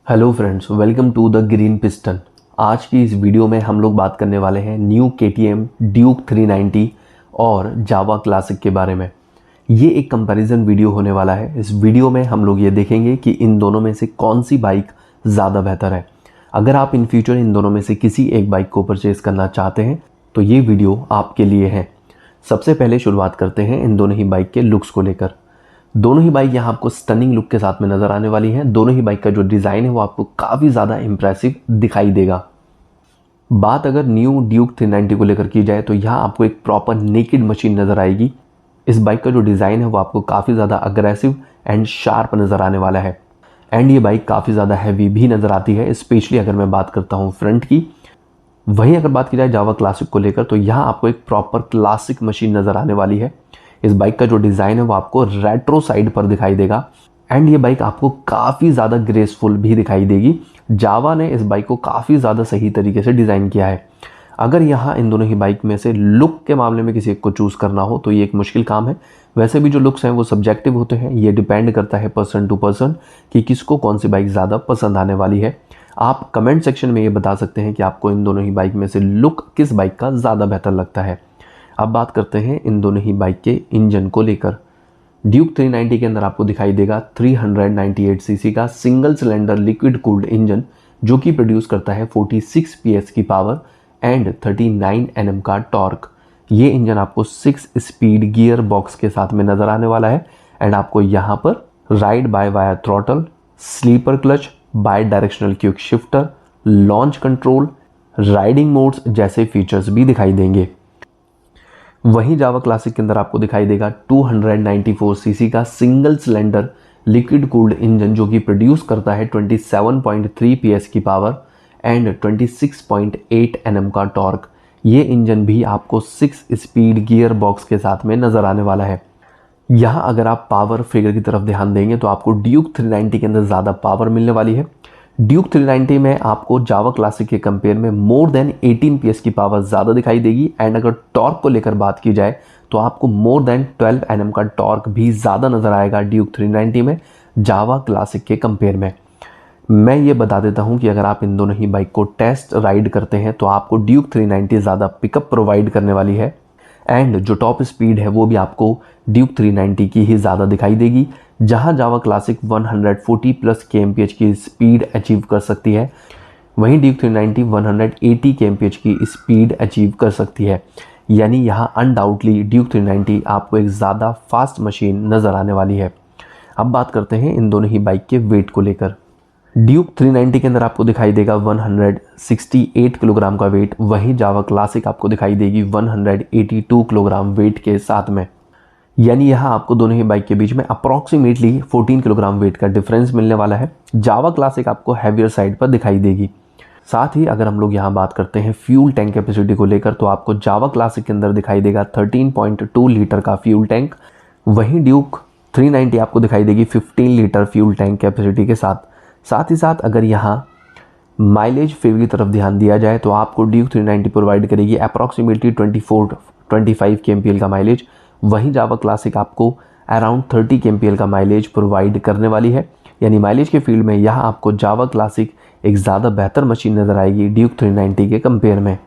Hello friends, welcome to the green piston. आज की इस वीडियो में हम लोग बात करने वाले हैं न्यू KTM ड्यूक 390 और जावा क्लासिक के बारे में। ये एक कंपैरिजन वीडियो होने वाला है। इस वीडियो में हम लोग ये देखेंगे कि इन दोनों में से कौन सी बाइक ज़्यादा बेहतर है। अगर आप इन फ्यूचर इन दोनों में से किसी एक बाइक को परचेज़ करना चाहते हैं तो ये वीडियो आपके लिए है। सबसे पहले शुरुआत करते हैं इन दोनों ही बाइक के लुक्स को लेकर। दोनों ही बाइक यहाँ आपको स्टनिंग लुक के साथ में नज़र आने वाली हैं। दोनों ही बाइक का जो डिज़ाइन है वो आपको काफ़ी ज़्यादा इम्प्रेसिव दिखाई देगा। बात अगर न्यू ड्यूक 390 को लेकर की जाए तो यहाँ आपको एक प्रॉपर नेकेड मशीन नज़र आएगी। इस बाइक का जो डिज़ाइन है वो आपको काफ़ी ज़्यादा अग्रेसिव एंड शार्प नज़र आने वाला है। एंड ये बाइक काफ़ी ज़्यादा हैवी भी नज़र आती है, स्पेशली अगर मैं बात करता हूँ फ्रंट की। वहीं अगर बात की जाए जावा क्लासिक को लेकर तो यहाँ आपको एक प्रॉपर क्लासिक मशीन नज़र आने वाली है। इस बाइक का जो डिज़ाइन है वो आपको रेट्रो साइड पर दिखाई देगा एंड ये बाइक आपको काफ़ी ज़्यादा ग्रेसफुल भी दिखाई देगी। जावा ने इस बाइक को काफ़ी ज़्यादा सही तरीके से डिज़ाइन किया है। अगर यहाँ इन दोनों ही बाइक में से लुक के मामले में किसी एक को चूज़ करना हो तो ये एक मुश्किल काम है। वैसे भी जो लुक्स हैं वो सब्जेक्टिव होते हैं, ये डिपेंड करता है पर्सन टू पर्सन कि किसको कौन सी बाइक ज़्यादा पसंद आने वाली है। आप कमेंट सेक्शन में ये बता सकते हैं कि आपको इन दोनों ही बाइक में से लुक किस बाइक का ज़्यादा बेहतर लगता है। अब बात करते हैं इन दोनों ही बाइक के इंजन को लेकर। ड्यूक 390 के अंदर आपको दिखाई देगा 398 सीसी का single cylinder liquid cooled engine जो कि प्रोड्यूस करता है 46 PS की पावर एंड 39 Nm का टॉर्क। ये इंजन आपको 6 स्पीड गियर बॉक्स के साथ में नज़र आने वाला है एंड आपको यहाँ पर ride by wire throttle, slipper clutch, bidirectional quick shifter, launch control, riding modes जैसे फीचर्स भी दिखाई देंगे। वहीं जावा क्लासिक के अंदर आपको दिखाई देगा 294 सीसी का single cylinder liquid cooled engine जो कि प्रोड्यूस करता है 27.3 PS की पावर एंड 26.8 Nm का टॉर्क। ये इंजन भी आपको 6 स्पीड गियर बॉक्स के साथ में नज़र आने वाला है। यहाँ अगर आप पावर फिगर की तरफ ध्यान देंगे तो आपको ड्यूक 390 के अंदर ज़्यादा पावर मिलने वाली है। ड्यूक 390 में आपको जावा क्लासिक के कंपेयर में मोर देन 18 PS की पावर ज़्यादा दिखाई देगी एंड अगर टॉर्क को लेकर बात की जाए तो आपको मोर देन 12 Nm का टॉर्क भी ज़्यादा नज़र आएगा ड्यूक 390 में जावा क्लासिक के कंपेयर में। मैं ये बता देता हूँ कि अगर आप इन दोनों ही बाइक को टेस्ट राइड करते हैं तो आपको ड्यूक 390 ज़्यादा पिकअप प्रोवाइड करने वाली है एंड जो टॉप स्पीड है वो भी आपको ड्यूक 390 की ही ज़्यादा दिखाई देगी। जहां जावा क्लासिक 140+ kmph की स्पीड अचीव कर सकती है, वहीं ड्यूक 390 180 kmph की स्पीड अचीव कर सकती है। यानी यहां अनडाउटली ड्यूक 390 आपको एक ज़्यादा फास्ट मशीन नज़र आने वाली है। अब बात करते हैं इन दोनों ही बाइक के वेट को लेकर। ड्यूक 390 के अंदर आपको दिखाई देगा 168 किलोग्राम का वेट, वहीं जावा क्लासिक आपको दिखाई देगी 182 किलोग्राम वेट के साथ में। यानी यहाँ आपको दोनों ही बाइक के बीच में अप्रॉक्सीमेटली 14 किलोग्राम वेट का डिफरेंस मिलने वाला है। जावा क्लासिक आपको हैवियर साइड पर दिखाई देगी। साथ ही अगर हम लोग यहाँ बात करते हैं फ्यूल टैंक कैपेसिटी को लेकर तो आपको जावा क्लासिक के अंदर दिखाई देगा 13.2 लीटर का फ्यूल टैंक, वहीं ड्यूक 390 आपको दिखाई देगी 15 लीटर फ्यूल टैंक कैपेसिटी के साथ ही साथ अगर यहाँ माइलेज फिगर की तरफ ध्यान दिया जाए तो आपको ड्यूक 390 प्रोवाइड करेगी अप्रॉक्सीमेटली 24-25 kmpl का माइलेज, वहीं जावा क्लासिक आपको अराउंड 30 kmpl का माइलेज प्रोवाइड करने वाली है। यानी माइलेज के फील्ड में यहाँ आपको जावा क्लासिक एक ज़्यादा बेहतर मशीन नज़र आएगी ड्यूक 390 के कंपेयर में।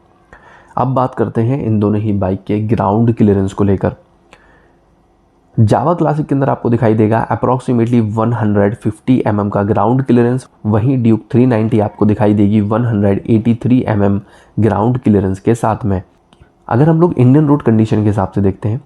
अब बात करते हैं इन दोनों ही बाइक के ग्राउंड क्लियरेंस को लेकर। जावा क्लासिक के अंदर आपको दिखाई देगा अप्रॉक्सीमेटली 150 mm का ग्राउंड क्लियरेंस, वहीं ड्यूक 390 आपको दिखाई देगी 183 mm ग्राउंड क्लियरेंस के साथ में। अगर हम लोग इंडियन रोड कंडीशन के हिसाब से देखते हैं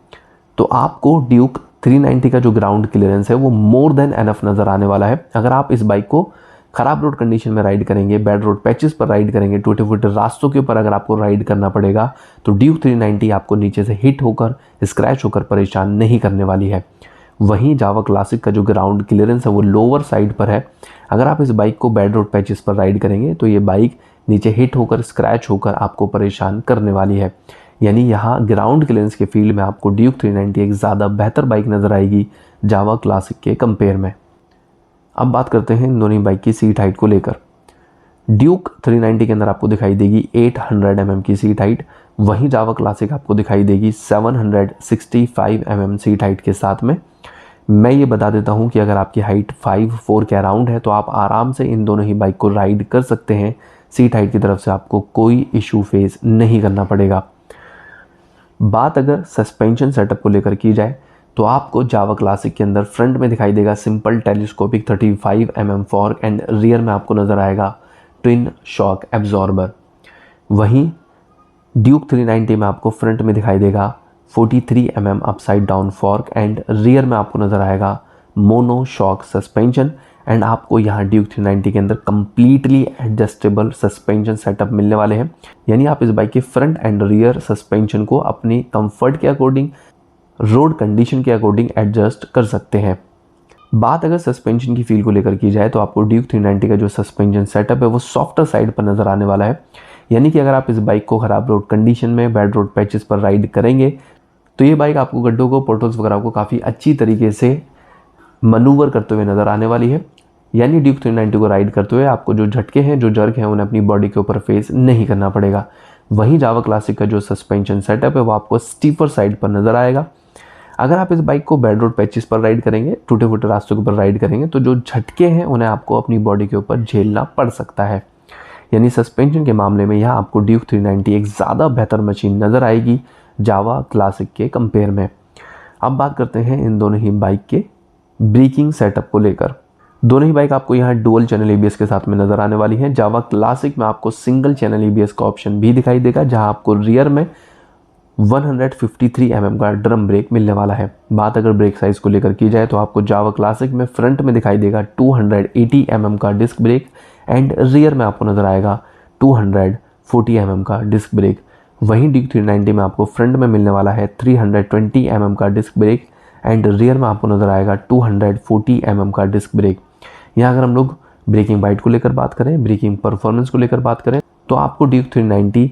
तो आपको ड्यूक 390 का जो ग्राउंड क्लियरेंस है वो मोर देन एनफ नज़र आने वाला है। अगर आप इस बाइक को ख़राब रोड कंडीशन में राइड करेंगे, बैड रोड पैचेस पर राइड करेंगे, टूटे फूटे रास्तों के ऊपर अगर आपको राइड करना पड़ेगा तो ड्यूक 390 आपको नीचे से हिट होकर स्क्रैच होकर परेशान नहीं करने वाली है। वहीं जावा क्लासिक का जो ग्राउंड क्लियरेंस है वो लोअर साइड पर है। अगर आप इस बाइक को बैड रोड पैचेस पर राइड करेंगे तो ये बाइक नीचे हिट होकर स्क्रैच होकर आपको परेशान करने वाली है। यानी यहाँ ग्राउंड क्लियरेंस के फील्ड में आपको ड्यूक 390 एक ज़्यादा बेहतर बाइक नज़र आएगी जावा क्लासिक के कंपेयर में। अब बात करते हैं इन दोनों बाइक की सीट हाइट को लेकर। ड्यूक 390 के अंदर आपको दिखाई देगी 800 mm की सीट हाइट, वहीं जावा क्लासिक आपको दिखाई देगी 765 mm सीट हाइट के साथ में। मैं ये बता देता हूँ कि अगर आपकी हाइट 5'4" के अराउंड है तो आप आराम से इन दोनों ही बाइक को राइड कर सकते हैं। सीट हाइट की तरफ से आपको कोई इशू फेस नहीं करना पड़ेगा। बात अगर सस्पेंशन सेटअप को लेकर की जाए तो आपको जावा क्लासिक के अंदर फ्रंट में दिखाई देगा simple telescopic 35 mm fork and rear में आपको नज़र आएगा ट्विन शॉक एब्जॉर्बर। वहीं ड्यूक 390 में आपको फ्रंट में दिखाई देगा 43 mm upside down fork and rear में आपको नज़र आएगा मोनो शॉक सस्पेंशन। एंड आपको यहाँ ड्यूक 390 के अंदर कम्प्लीटली एडजस्टेबल सस्पेंशन सेटअप मिलने वाले हैं, यानी आप इस बाइक के फ्रंट एंड रियर सस्पेंशन को अपने कंफर्ट के अकॉर्डिंग, रोड कंडीशन के अकॉर्डिंग एडजस्ट कर सकते हैं। बात अगर सस्पेंशन की फील को लेकर की जाए तो आपको ड्यूक 390 का जो सस्पेंशन सेटअप है वो सॉफ्टर साइड पर नज़र आने वाला है, यानी कि अगर आप इस बाइक को ख़राब रोड कंडीशन में, बैड रोड पैचेस पर राइड करेंगे तो ये बाइक आपको गड्ढों को, पोर्टल्स वगैरह को काफ़ी अच्छी तरीके से मनूवर करते हुए नज़र आने वाली है। यानी ड्यूक 390 को राइड करते हुए आपको जो झटके हैं, जो जर्क हैं, उन्हें अपनी बॉडी के ऊपर फेस नहीं करना पड़ेगा। वहीं जावा क्लासिक का जो सस्पेंशन सेटअप है वो आपको स्टीपर साइड पर नज़र आएगा। अगर आप इस बाइक को बैड रोड पैचेस पर राइड करेंगे, टूटे फूटे रास्तों के ऊपर राइड करेंगे तो जो झटके हैं उन्हें आपको अपनी बॉडी के ऊपर झेलना पड़ सकता है। यानी सस्पेंशन के मामले में यहाँ आपको ड्यूक 390 एक ज़्यादा बेहतर मशीन नज़र आएगी जावा क्लासिक के कंपेयर में। अब बात करते हैं इन दोनों ही बाइक के ब्रेकिंग सेटअप को लेकर। दोनों ही बाइक आपको यहाँ डुअल चैनल एबीएस के साथ में नज़र आने वाली हैं। जावा क्लासिक में आपको सिंगल चैनल एबीएस का ऑप्शन भी दिखाई देगा, जहाँ आपको रियर में 153 mm का ड्रम ब्रेक मिलने वाला है। बात अगर ब्रेक साइज़ को लेकर की जाए तो आपको जावा क्लासिक में फ्रंट में दिखाई देगा 280 mm का डिस्क ब्रेक एंड रियर में आपको नज़र आएगा 240 mm का डिस्क ब्रेक। वहीं ड्यूक 390 में आपको फ्रंट में मिलने वाला है 320 mm का डिस्क ब्रेक एंड रियर में आपको नज़र आएगा 240 mm का डिस्क ब्रेक। यहाँ अगर हम लोग ब्रेकिंग बाइट को लेकर बात करें, ब्रेकिंग परफॉर्मेंस को लेकर बात करें तो आपको ड्यूक 390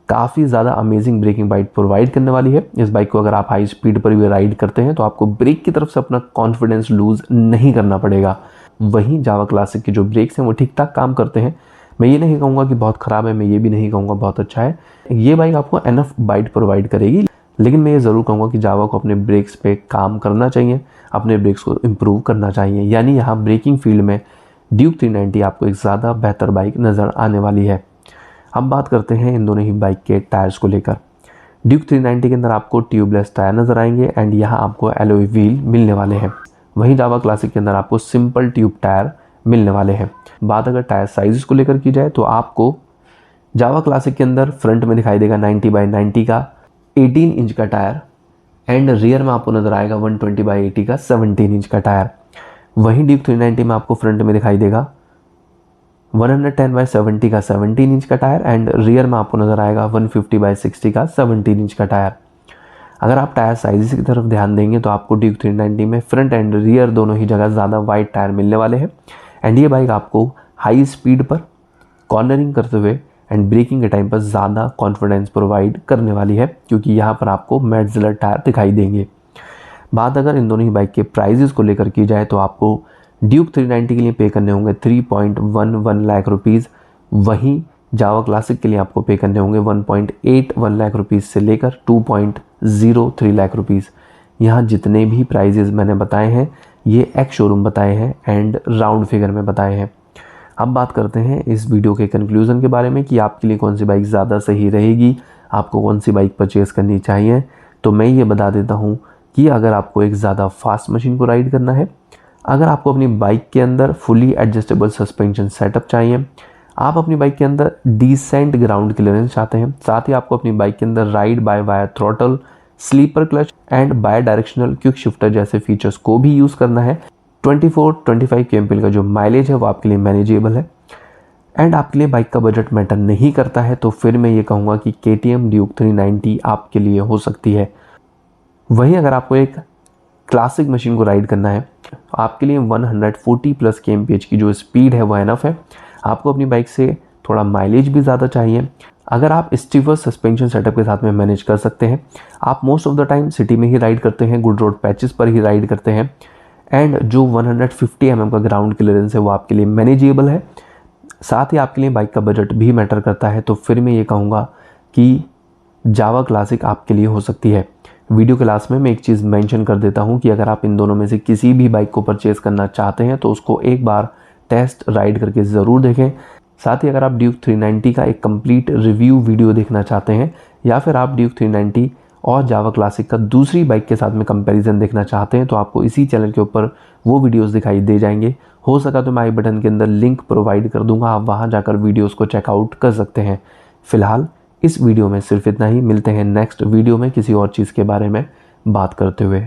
काफ़ी ज़्यादा अमेजिंग ब्रेकिंग बाइट प्रोवाइड करने वाली है। इस बाइक को अगर आप हाई स्पीड पर भी राइड करते हैं तो आपको ब्रेक की तरफ से अपना कॉन्फिडेंस लूज़ नहीं करना पड़ेगा। वहीं जावा क्लासिक के जो ब्रेक्स हैं वो ठीक ठाक काम करते हैं। मैं ये नहीं कहूँगा कि बहुत ख़राब है, मैं ये भी नहीं कहूँगा बहुत अच्छा है। ये बाइक आपको एनफ बाइट प्रोवाइड करेगी, लेकिन मैं ये ज़रूर कहूँगा कि जावा को अपने ब्रेक्स पे काम करना चाहिए, अपने ब्रेक्स को इम्प्रूव करना चाहिए। यानी यहाँ ब्रेकिंग फील्ड में ड्यूक 390 आपको एक ज़्यादा बेहतर बाइक नज़र आने वाली है। अब बात करते हैं इन दोनों ही बाइक के टायर्स को लेकर। ड्यूक 390 के अंदर आपको ट्यूबलेस टायर नज़र आएंगे एंड यहाँ आपको एलॉय व्हील मिलने वाले हैं। वहीं जावा क्लासिक के अंदर आपको सिंपल ट्यूब टायर मिलने वाले हैं। बात अगर टायर साइज़ को लेकर की जाए तो आपको जावा क्लासिक के अंदर फ्रंट में दिखाई देगा 90/90 का 18 इंच का टायर एंड रियर में आपको नज़र आएगा 120/80 का 17 इंच का टायर। वहीं ड्यूक 390 में आपको फ्रंट में दिखाई देगा 110/70 का 17 इंच का टायर एंड रियर में आपको नज़र आएगा 150/60 का 17 इंच का टायर। अगर आप टायर साइज़ की तरफ ध्यान देंगे तो आपको ड्यूक 390 में फ्रंट एंड रियर दोनों ही जगह ज़्यादा वाइड टायर मिलने वाले हैं एंड ये बाइक आपको हाई स्पीड पर कॉर्नरिंग करते हुए एंड ब्रेकिंग के टाइम पर ज़्यादा कॉन्फिडेंस प्रोवाइड करने वाली है, क्योंकि यहाँ पर आपको मैटजिलर टायर दिखाई देंगे। बात अगर इन दोनों ही बाइक के प्राइजेस को लेकर की जाए तो आपको ड्यूक 390 के लिए पे करने होंगे 3.11 लाख रुपीज़। वहीं जावा क्लासिक के लिए आपको पे करने होंगे 1.81 लाख रुपीज़ से लेकर 2.03 लाख रुपीज़। यहाँ जितने भी प्राइजेस मैंने बताए हैं ये एक्स शोरूम बताए हैं एंड राउंड फिगर में बताए हैं। अब बात करते हैं इस वीडियो के कंक्लूज़न के बारे में कि आपके लिए कौन सी बाइक ज़्यादा सही रहेगी, आपको कौन सी बाइक परचेज़ करनी चाहिए। तो मैं ये बता देता हूँ कि अगर आपको एक ज़्यादा फास्ट मशीन को राइड करना है, अगर आपको अपनी बाइक के अंदर फुली एडजस्टेबल सस्पेंशन सेटअप चाहिए, आप अपनी बाइक के अंदर डिसेंट ग्राउंड क्लियरेंस चाहते हैं, साथ ही आपको अपनी बाइक के अंदर ride by wire throttle, slipper clutch and bidirectional quick shifter जैसे फीचर्स को भी यूज़ करना है, 24-25 kmpl का जो माइलेज है वो आपके लिए मैनेजेबल है एंड आपके लिए बाइक का बजट मैटर नहीं करता है, तो फिर मैं ये कहूँगा कि KTM ड्यूक 390 आपके लिए हो सकती है। वहीं अगर आपको एक क्लासिक मशीन को राइड करना है, आपके लिए 140+ kmph की जो स्पीड है वो एनफ है। आपको अपनी बाइक से थोड़ा माइलेज भी ज़्यादा चाहिए। अगर आप स्टीवर सस्पेंशन सेटअप के साथ में मैनेज कर सकते हैं, आप most of the time city में ही राइड करते हैं, गुड रोड पैचेस पर ही राइड करते हैं एंड जो 150 mm का ग्राउंड क्लियरेंस है वो आपके लिए मैनेजेबल है, साथ ही आपके लिए बाइक का बजट भी मैटर करता है, तो फिर मैं ये कहूँगा कि जावा क्लासिक आपके लिए हो सकती है। वीडियो के लास्ट में मैं एक चीज़ मेंशन कर देता हूँ कि अगर आप इन दोनों में से किसी भी बाइक को परचेज़ करना चाहते हैं तो उसको एक बार टेस्ट राइड करके ज़रूर देखें। साथ ही अगर आप ड्यूक 390 का एक कंप्लीट रिव्यू वीडियो देखना चाहते हैं या फिर आप ड्यूक 390 और जावा क्लासिक का दूसरी बाइक के साथ में कंपैरिजन देखना चाहते हैं तो आपको इसी चैनल के ऊपर वो वीडियोस दिखाई दे जाएंगे। हो सका तो मैं आई बटन के अंदर लिंक प्रोवाइड कर दूंगा, आप वहां जाकर वीडियोस को चेकआउट कर सकते हैं। फिलहाल इस वीडियो में सिर्फ इतना ही। मिलते हैं नेक्स्ट वीडियो में किसी और चीज़ के बारे में बात करते हुए।